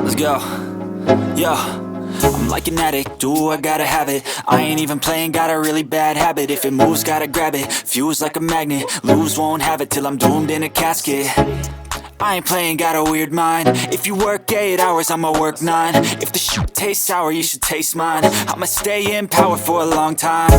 Let's go. Yo, I'm like an addict, do I gotta have it. I ain't even playing, got a really bad habit. If it moves, gotta grab it, fuse like a magnet. Lose, won't have it till I'm doomed in a casket. I ain't playing, got a weird mind. If you work 8 hours, I'ma work 9. If the shit tastes sour, you should taste mine. I'ma stay in power for a long time.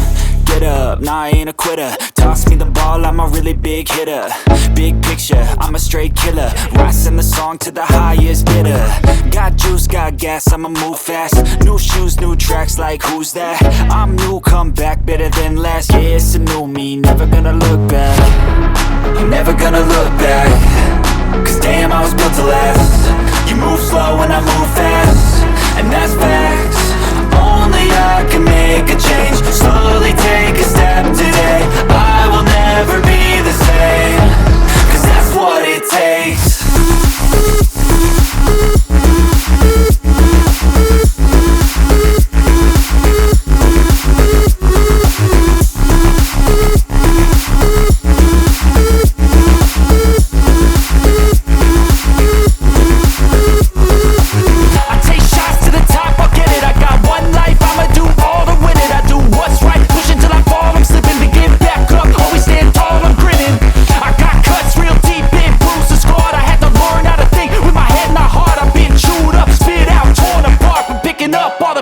Get up, nah, I ain't a quitter. Toss me the ball, I'm a really big hitter. Big picture, I'm a straight killer. Rising the song to the highest bidder. Got juice, got gas, I'ma move fast. New shoes, new tracks, like who's that? I'm new, come back, better than last. Yeah, it's a new me, never gonna look back. I'm never gonna look back. Cause damn, I was built to last. You move slow and I move fast, and that's facts. Only I can make a change. Slowly take a step today. I will never be the same. Cause that's what it takes.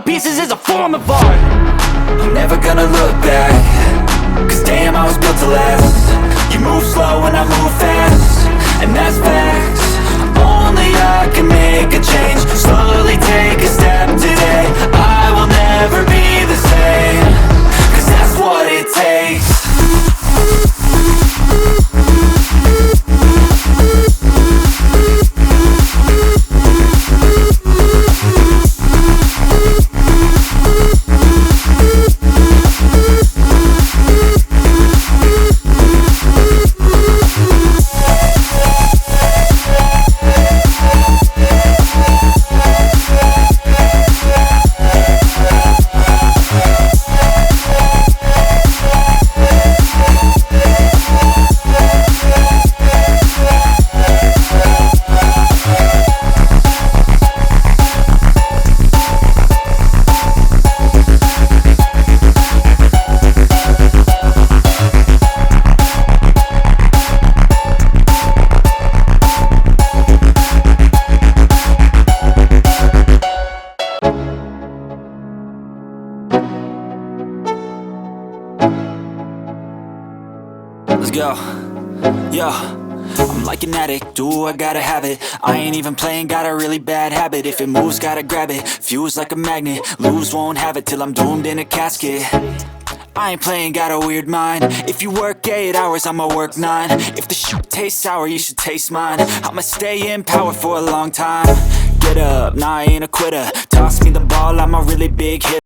Pieces is a form of art. I'm never gonna look back. Cause damn, I was built to last. You move slow and I move fast, and that's facts. Only I can make a change. Slowly take a step today. I will never be the same. Cause that's what it takes. Let's go. Yo, I'm like an addict, do I gotta have it. I ain't even playing, got a really bad habit. If it moves, gotta grab it, fuse like a magnet. Lose, won't have it till I'm doomed in a casket. I ain't playing, got a weird mind. If you work 8 hours, I'ma work 9. If the shit tastes sour, you should taste mine. I'ma stay in power for a long time. Get up, nah, I ain't a quitter. Toss me the ball, I'm a really big hitter.